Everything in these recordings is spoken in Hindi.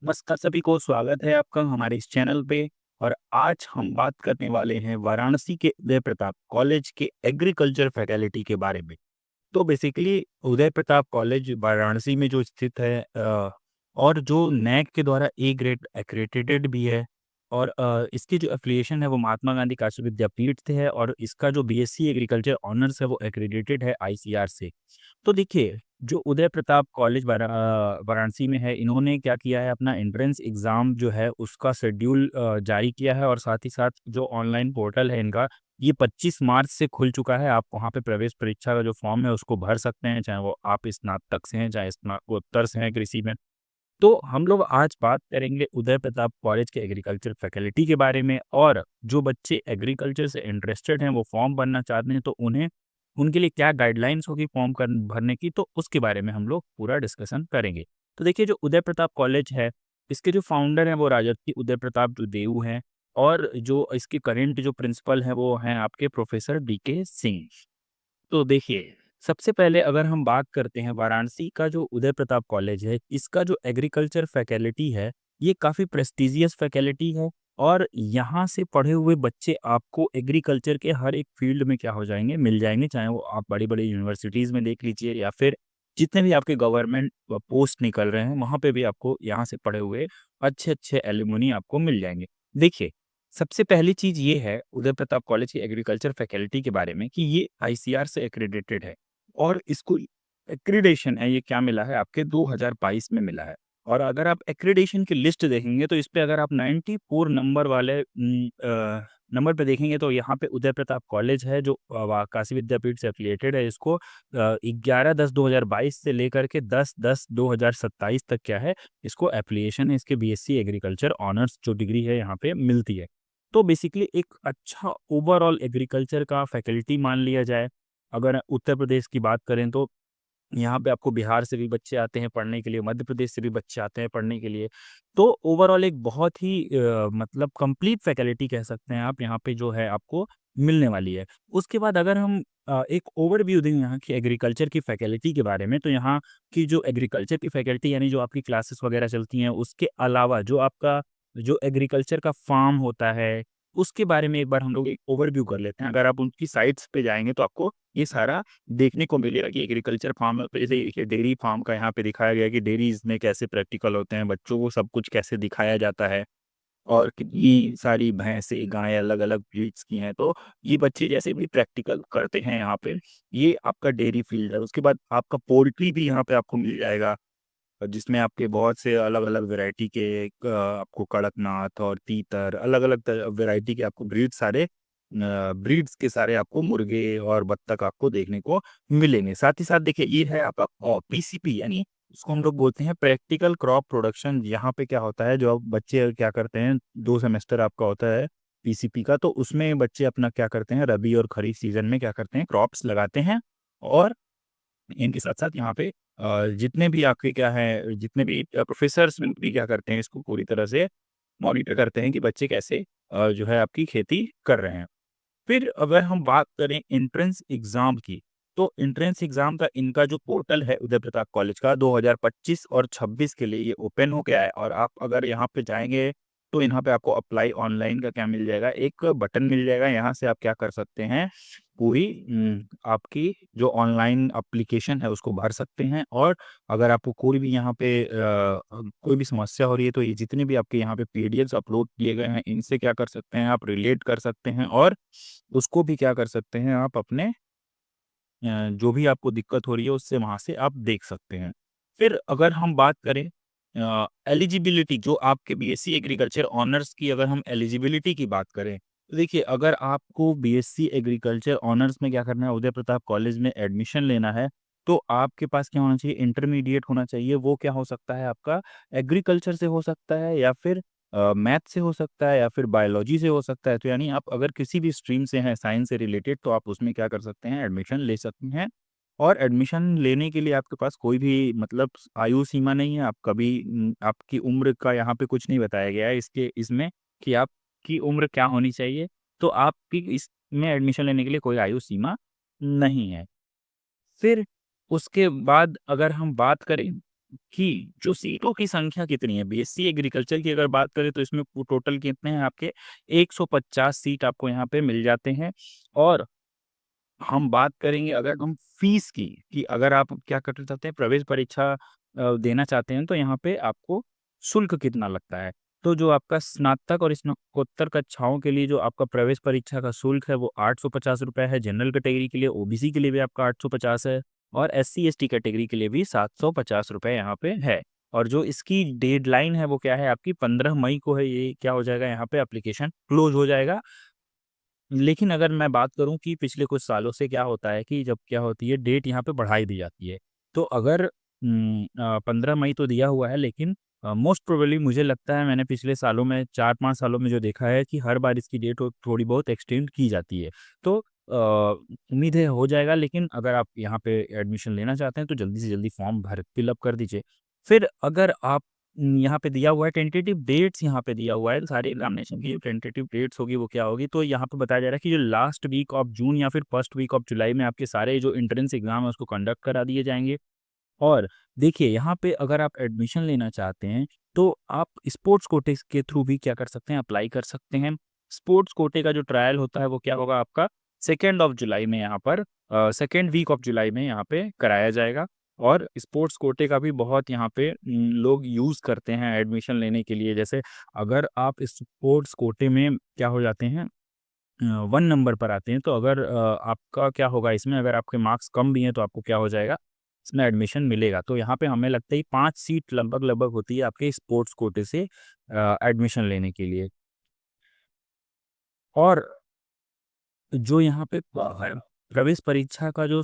नमस्कार सभी को स्वागत है आपका हमारे इस चैनल पे। और आज हम बात करने वाले हैं वाराणसी के उदय प्रताप कॉलेज के एग्रीकल्चर फैकल्टी के बारे में। तो बेसिकली उदय प्रताप कॉलेज वाराणसी में जो स्थित है और जो नैक के द्वारा ए ग्रेड एक्रेडिटेड भी है। और इसकी जो एफिलिएशन है वो महात्मा गांधी काशी विद्यापीठ से है और इसका जो बीएससी एग्रीकल्चर ऑनर्स है वो एक्रेडिटेड है आईसीआर से। तो देखिए, जो उदय प्रताप कॉलेज वाराणसी में है, इन्होंने क्या किया है, अपना एंट्रेंस एग्ज़ाम जो है उसका शेड्यूल जारी किया है और साथ ही साथ जो ऑनलाइन पोर्टल है इनका, ये 25 मार्च से खुल चुका है। आप वहाँ पे प्रवेश परीक्षा का जो फॉर्म है उसको भर सकते हैं, चाहे वो आप स्नातक से हैं, चाहे स्नातकोत्तर से हैं कृषि में। तो हम लोग आज बात करेंगे उदय प्रताप कॉलेज के एग्रीकल्चर फैकल्टी के बारे में, और जो बच्चे एग्रीकल्चर से इंटरेस्टेड हैं, वो फॉर्म भरना चाहते हैं, तो उन्हें उनके लिए क्या गाइडलाइंस होगी फॉर्म भरने की, तो उसके बारे में हम लोग पूरा डिस्कशन करेंगे। तो देखिए, जो उदय प्रताप कॉलेज है, इसके जो फाउंडर हैं वो राजर्षि उदय प्रताप देव हैं। और जो इसके करेंट जो प्रिंसिपल हैं वो हैं आपके प्रोफेसर डीके सिंह। तो देखिए, सबसे पहले अगर हम बात करते हैं वाराणसी का जो उदय प्रताप कॉलेज है, इसका जो एग्रीकल्चर फैकल्टी है, ये काफ़ी प्रेस्टिजियस फैकल्टी है। और यहाँ से पढ़े हुए बच्चे आपको एग्रीकल्चर के हर एक फील्ड में क्या हो जाएँगे, मिल जाएँगे, चाहे वो आप बड़ी-बड़ी यूनिवर्सिटीज़ में देख लीजिए या फिर जितने भी आपके गवर्नमेंट पोस्ट निकल रहे हैं, वहाँ पे भी आपको यहाँ से पढ़े हुए अच्छे-अच्छे एलुमनी आपको मिल जाएँगे। देखिए, सबसे पहली चीज़ ये है उदय प्रताप कॉलेज की एग्रीकल्चर फैकल्टी के बारे में कि ये आईसीआर से एक्रेडिटेड है। और इसको एक्रीडेशन है, ये क्या मिला है आपके 2022 में मिला है। और अगर आप एक्रीडेशन की लिस्ट देखेंगे तो इस पे अगर आप 94 नंबर वाले नंबर पे देखेंगे तो यहाँ पे उदय प्रताप कॉलेज है जो काशी विद्यापीठ से एफिलिएटेड है। इसको 11/10/2022 से लेकर के 10/10/2027 तक क्या है, इसको एफिलिएशन है, इसके बीएससी एग्रीकल्चर ऑनर्स जो डिग्री है यहाँ पे मिलती है। तो बेसिकली एक अच्छा ओवरऑल एग्रीकल्चर का फैकल्टी मान लिया जाए। अगर उत्तर प्रदेश की बात करें तो यहाँ पे आपको बिहार से भी बच्चे आते हैं पढ़ने के लिए, मध्य प्रदेश से भी बच्चे आते हैं पढ़ने के लिए। तो ओवरऑल एक बहुत ही मतलब कंप्लीट फैकल्टी कह सकते हैं आप, यहाँ पे जो है आपको मिलने वाली है। उसके बाद अगर हम एक ओवरव्यू दें यहाँ की एग्रीकल्चर की फैकल्टी के बारे में, तो यहाँ की जो एग्रीकल्चर की फैकल्टी यानी जो आपकी क्लासेस वगैरह चलती हैं, उसके अलावा जो आपका जो एग्रीकल्चर का फार्म होता है, उसके बारे में एक बार हम लोग एक ओवरव्यू कर लेते हैं। अगर आप उनकी साइट्स पे जाएँगे तो आपको ये सारा देखने को मिलेगा कि एग्रीकल्चर फार्म जैसे देखिए डेयरी फार्म का यहाँ पे दिखाया गया है कि डेयरीज में कैसे प्रैक्टिकल होते हैं, बच्चों को सब कुछ कैसे दिखाया जाता है और कितनी सारी भैंसें, गायें अलग-अलग ब्रीड्स की हैं। तो ये बच्चे जैसे भी प्रैक्टिकल करते हैं यहाँ पे, ये आपका डेयरी फील्ड है। उसके बाद आपका पोल्ट्री भी यहाँ पे आपको मिल जाएगा, जिसमें आपके बहुत से अलग-अलग वैरायटी के आपको कड़कनाथ और तीतर अलग-अलग वैरायटी के आपको ब्रीड्स के सारे आपको मुर्गे और बत्तख आपको देखने को मिलेंगे। साथ ही साथ देखिए ये है आपका पीसीपी यानी इसको हम लोग बोलते हैं प्रैक्टिकल क्रॉप प्रोडक्शन। यहाँ पे क्या होता है, जो अब बच्चे क्या करते हैं, 2 सेमेस्टर आपका होता है पीसीपी का, तो उसमें बच्चे अपना क्या करते हैं, रबी और खरीफ सीज़न में क्या करते हैं, क्रॉप्स लगाते हैं। और इनके साथ-साथ यहाँ पे जितने भी आपके क्या है, जितने भी प्रोफ़ेसर्स भी क्या करते हैं, इसको पूरी तरह से मॉनिटर करते हैं कि बच्चे कैसे जो है आपकी खेती कर रहे हैं। फिर अगर हम बात करें एंट्रेंस एग्ज़ाम की, तो एंट्रेंस एग्ज़ाम का इनका जो पोर्टल है उदय प्रताप कॉलेज का 2025 और 26 के लिए ये ओपन हो गया है। और आप अगर यहाँ पे जाएँगे तो यहाँ पे आपको अप्लाई ऑनलाइन का क्या मिल जाएगा, एक बटन मिल जाएगा। यहाँ से आप क्या कर सकते हैं, पूरी आपकी जो ऑनलाइन एप्लीकेशन है उसको भर सकते हैं। और अगर आपको कोई भी यहाँ पे कोई भी समस्या हो रही है तो ये जितने भी आपके यहाँ पे पीडीएफ्स अपलोड किए गए हैं, इनसे क्या कर सकते हैं, आप रिलेट कर सकते हैं और उसको भी क्या कर सकते हैं, आप अपने जो भी आपको दिक्कत हो रही है उससे वहाँ से आप देख सकते हैं। फिर अगर हम बात करें एलिजिबिलिटी, जो आपके बीएससी एग्रीकल्चर ऑनर्स की अगर हम एलिजिबिलिटी की बात करें, तो देखिए अगर आपको बीएससी एग्रीकल्चर ऑनर्स में क्या करना है, उदय प्रताप कॉलेज में एडमिशन लेना है, तो आपके पास क्या होना चाहिए, इंटरमीडिएट होना चाहिए। वो क्या हो सकता है आपका, एग्रीकल्चर से हो सकता है या फिर मैथ से हो सकता है या फिर बायोलॉजी से हो सकता है। तो यानी आप अगर किसी भी स्ट्रीम से हैं साइंस से रिलेटेड, तो आप उसमें क्या कर सकते हैं, एडमिशन ले सकते हैं। और एडमिशन लेने के लिए आपके पास कोई भी मतलब आयु सीमा नहीं है। आप कभी आपकी उम्र का यहाँ पे कुछ नहीं बताया गया है इसके इसमें कि आपकी उम्र क्या होनी चाहिए। तो आपकी इसमें एडमिशन लेने के लिए कोई आयु सीमा नहीं है। फिर उसके बाद अगर हम बात करें कि जो सीटों की संख्या कितनी है, बीएससी एग्रीकल्चर की अगर बात करें तो इसमें टोटल कितने हैं आपके 150 सीट आपको यहाँ पे मिल जाते हैं। और हम बात करेंगे अगर हम फीस की, कि अगर आप क्या करना चाहते हैं, प्रवेश परीक्षा देना चाहते हैं, तो यहाँ पे आपको शुल्क कितना लगता है। तो जो आपका स्नातक और स्नातकोत्तर कक्षाओं के लिए जो आपका प्रवेश परीक्षा का शुल्क है वो 850 रुपए है। जनरल कैटेगरी के लिए, ओबीसी के लिए भी आपका 850 है, और एससी एसटी कैटेगरी के लिए भी 750 रुपए यहाँ पे है। और जो इसकी डेडलाइन है वो क्या है आपकी, 15 मई को है। ये क्या हो जाएगा, यहाँ पे एप्लीकेशन क्लोज हो जाएगा। लेकिन अगर मैं बात करूँ कि पिछले कुछ सालों से क्या होता है कि जब क्या होती है, डेट यहाँ पे बढ़ाई दी जाती है। तो अगर 15 मई तो दिया हुआ है, लेकिन मोस्ट प्रोबेबली मुझे लगता है, मैंने पिछले सालों में 4-5 सालों में जो देखा है कि हर बार इसकी डेट थोड़ी बहुत एक्सटेंड की जाती है। तो उम्मीद है हो जाएगा, लेकिन अगर आप यहाँ पे एडमिशन लेना चाहते हैं तो जल्दी से जल्दी फॉर्म भर फिल अप कर दीजिए। फिर अगर आप यहाँ पे दिया हुआ है टेंटेटिव डेट्स, यहाँ पे दिया हुआ है सारे एग्जामिनेशन की जो टेंटेटिव डेट्स होगी वो क्या होगी, तो यहाँ पे बताया जा रहा है कि जो लास्ट वीक ऑफ जून या फिर फर्स्ट वीक ऑफ जुलाई में आपके सारे जो एंट्रेंस एग्जाम है उसको कंडक्ट करा दिए जाएंगे। और देखिए, यहाँ पे अगर आप एडमिशन लेना चाहते हैं तो आप स्पोर्ट्स कोटे के थ्रू भी क्या कर सकते हैं, अप्लाई कर सकते हैं। स्पोर्ट्स कोटे का जो ट्रायल होता है वो क्या होगा आपका 2 ऑफ जुलाई में, यहाँ पर 2nd वीक ऑफ जुलाई में यहाँ पे कराया जाएगा। और स्पोर्ट्स कोटे का भी बहुत यहाँ पे लोग यूज़ करते हैं एडमिशन लेने के लिए। जैसे अगर आप स्पोर्ट्स कोटे में क्या हो जाते हैं, 1 नंबर पर आते हैं, तो अगर आपका क्या होगा इसमें, अगर आपके मार्क्स कम भी हैं तो आपको क्या हो जाएगा, इसमें एडमिशन मिलेगा। तो यहाँ पे हमें लगता है 5 सीट लगभग होती है आपके स्पोर्ट्स कोटे से एडमिशन लेने के लिए। और जो यहाँ पे प्रवेश परीक्षा का जो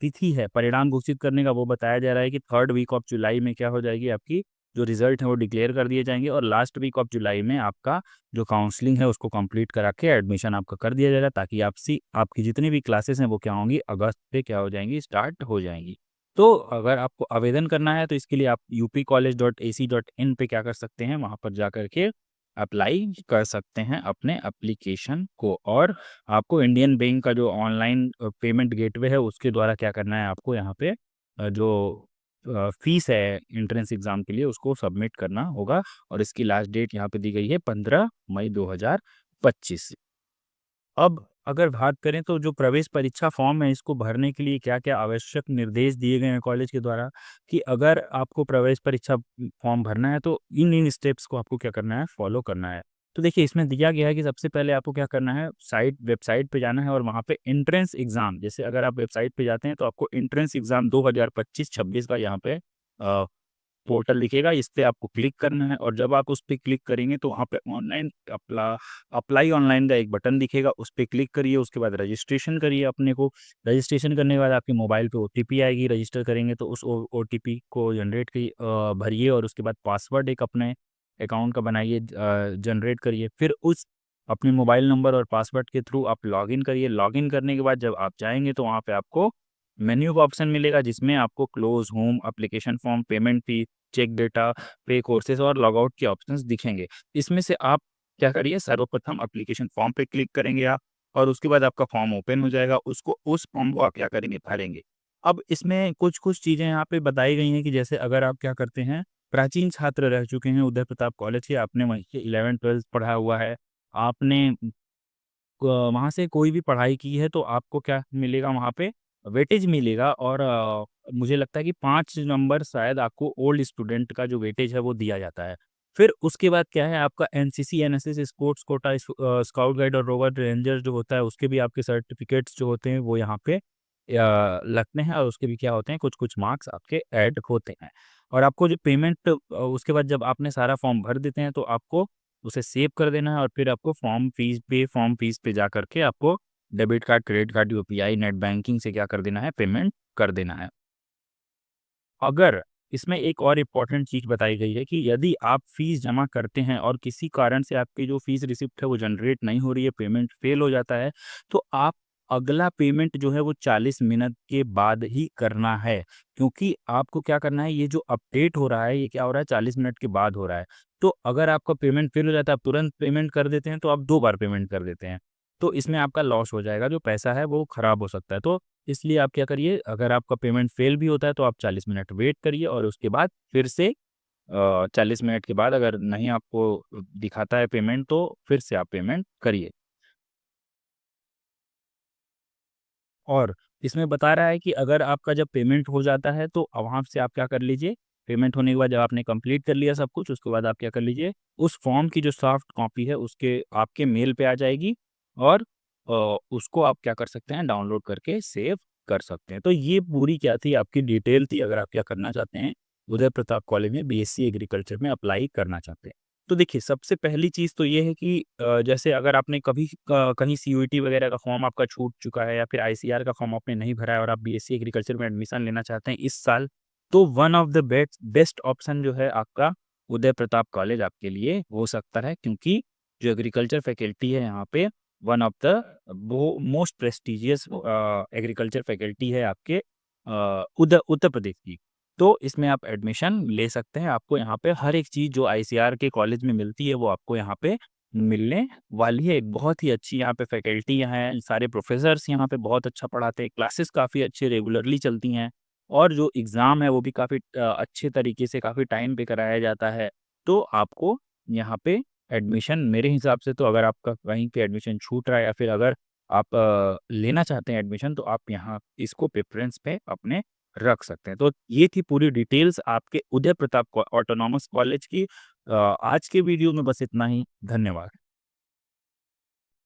तिथि है परिणाम घोषित करने का, वो बताया जा रहा है कि 3rd वीक ऑफ जुलाई में क्या हो जाएगी, आपकी जो रिजल्ट है वो डिक्लेयर कर दिए जाएंगे। और लास्ट वीक ऑफ जुलाई में आपका जो काउंसलिंग है उसको कंप्लीट करा के एडमिशन आपका कर दिया जाएगा, ताकि आपकी जितनी भी क्लासेस हैं वो क्या होंगी, अगस्त पे क्या हो जाएंगी, स्टार्ट हो जाएंगी। तो अगर आपको आवेदन करना है तो इसके लिए आप upcollege.ac.in पे क्या कर सकते हैं, वहाँ पर जा करके अप्लाई कर सकते हैं अपने एप्लीकेशन को। और आपको इंडियन बैंक का जो ऑनलाइन पेमेंट गेटवे है उसके द्वारा क्या करना है, आपको यहाँ पे जो फीस है एंट्रेंस एग्जाम के लिए उसको सबमिट करना होगा। और इसकी लास्ट डेट यहाँ पे दी गई है 15 मई 2025। अब अगर बात करें तो जो प्रवेश परीक्षा फॉर्म है इसको भरने के लिए क्या-क्या आवश्यक निर्देश दिए गए हैं कॉलेज के द्वारा, कि अगर आपको प्रवेश परीक्षा फॉर्म भरना है तो इन स्टेप्स को आपको क्या करना है, फॉलो करना है। तो देखिए, इसमें दिया गया है कि सबसे पहले आपको क्या करना है, वेबसाइट पे जाना है और वहाँ पे एंट्रेंस एग्जाम, जैसे अगर आप वेबसाइट पे जाते हैं तो आपको एंट्रेंस एग्जाम 2025-26 का यहाँ पे पोर्टल दिखेगा, इस पे आपको क्लिक करना है। और जब आप उस पे क्लिक करेंगे तो वहाँ पे ऑनलाइन अप्लाई ऑनलाइन का एक बटन दिखेगा, उस पे क्लिक करिए। उसके बाद रजिस्ट्रेशन करिए अपने को। रजिस्ट्रेशन करने के बाद आपके मोबाइल पे ओटीपी आएगी, रजिस्टर करेंगे तो उस ओटीपी को भरिए। और उसके बाद पासवर्ड एक अपने अकाउंट का बनाइए, जनरेट करिए। फिर उस अपने मोबाइल नंबर और पासवर्ड के थ्रू आप लॉगिन करिए। लॉगिन करने के बाद जब आप जाएंगे तो वहाँ पे आपको मेन्यू का ऑप्शन मिलेगा, जिसमें आपको close, home, application form, payment fee, check data, pay courses और लॉगआउट के ऑप्शंस दिखेंगे। इसमें से आप क्या करिए, सर्वप्रथम एप्लीकेशन फॉर्म पे क्लिक करेंगे आप, और उसके बाद आपका फॉर्म ओपन हो जाएगा। उस फॉर्म को आप क्या करेंगे, भरेंगे। अब इसमें कुछ-कुछ चीज़ें यहाँ पे बताई गई हैं कि जैसे अगर आप क्या करते हैं, प्राचीन छात्र रह चुके हैं उदय प्रताप कॉलेज के, आपने वहीं से 11th-12th पढ़ा हुआ है, आपने वहाँ से कोई भी पढ़ाई की है तो आपको क्या मिलेगा, वहाँ पे वेटेज मिलेगा। और मुझे लगता है कि 5 नंबर शायद आपको ओल्ड स्टूडेंट का जो वेटेज है वो दिया जाता है। फिर उसके बाद क्या है, आपका NCC, NSS, sports quota, scout guide और रोवर रेंजर जो होता है उसके भी आपके सर्टिफिकेट्स जो होते हैं वो यहाँ पे लगते हैं। और उसके भी क्या होते हैं, कुछ-कुछ मार्क्स आपके ऐड होते हैं। और आपको जो पेमेंट उसके बाद जब आपने सारा फॉर्म भर देते हैं तो आपको उसे सेव कर देना है। और फिर आपको फॉर्म फीस पे जा करके आपको debit card, credit card, UPI, net banking से क्या कर देना है, पेमेंट कर देना है। अगर इसमें एक और इम्पोर्टेंट चीज़ बताई गई है कि यदि आप फीस जमा करते हैं और किसी कारण से आपकी जो फीस रिसिप्ट है वो जनरेट नहीं हो रही है, पेमेंट फेल हो जाता है, तो आप अगला पेमेंट जो है वो 40 मिनट के बाद ही करना है। क्योंकि आपको क्या करना है, ये जो अपडेट हो रहा है ये क्या हो रहा है, 40 मिनट के बाद हो रहा है। तो अगर आपका पेमेंट फेल हो जाता है, आप तुरंत पेमेंट कर देते हैं तो आप 2 बार पेमेंट कर देते हैं। तो इसमें आपका लॉस हो जाएगा, जो पैसा है वो खराब हो सकता है। तो इसलिए आप क्या करिए, अगर आपका पेमेंट फेल भी होता है तो आप 40 मिनट वेट करिए और उसके बाद फिर से 40 मिनट के बाद अगर नहीं आपको दिखाता है पेमेंट तो फिर से आप पेमेंट करिए। और इसमें बता रहा है कि अगर आपका जब पेमेंट हो जाता है तो वहाँ से आप क्या कर लीजिए, पेमेंट होने के बाद जब आपने कंप्लीट कर लिया सब कुछ, उसके बाद आप क्या कर लीजिए, उस फॉर्म की जो सॉफ्ट कॉपी है उसके आपके मेल पे आ जाएगी और उसको आप क्या कर सकते हैं, डाउनलोड करके सेव कर सकते हैं। तो ये पूरी क्या थी, आपकी डिटेल थी, अगर आप क्या करना चाहते हैं, उदय प्रताप कॉलेज में बीएससी एग्रीकल्चर में अप्लाई करना चाहते हैं। तो देखिए, सबसे पहली चीज़ तो ये है कि जैसे अगर आपने कभी कहीं सीयूईटी वगैरह का फॉर्म आपका छूट चुका है या फिर आईसीआर का फॉर्म आपने नहीं भरा है और आप बीएससी एग्रीकल्चर में एडमिशन लेना चाहते हैं इस साल, तो one of the best option जो है आपका उदय प्रताप कॉलेज आपके लिए हो सकता है, क्योंकि जो एग्रीकल्चर फैकल्टी है यहाँ पे, one of the most prestigious agriculture faculty है आपके उत्तर उत्तर प्रदेश की। तो इसमें आप एडमिशन ले सकते हैं। आपको यहाँ पे हर एक चीज़ जो आईसीआर के कॉलेज में मिलती है वो आपको यहाँ पे मिलने वाली है। एक बहुत ही अच्छी यहाँ पे फैकल्टी हैं, सारे प्रोफेसर्स यहाँ पे बहुत अच्छा पढ़ाते हैं, क्लासेस काफ़ी अच्छे रेगुलरली चलती हैं और जो एग्ज़ाम है वो भी काफ़ी अच्छे तरीके से काफ़ी टाइम पे कराया जाता है। तो आपको यहाँ पे एडमिशन, मेरे हिसाब से तो अगर आपका कहीं पे एडमिशन छूट रहा है या फिर अगर आप लेना चाहते हैं एडमिशन, तो आप यहाँ इसको प्रेफ़रेंस पे अपने रख सकते हैं। तो ये थी पूरी डिटेल्स आपके उदय प्रताप ऑटोनॉमस कॉलेज की। आज के वीडियो में बस इतना ही। धन्यवाद।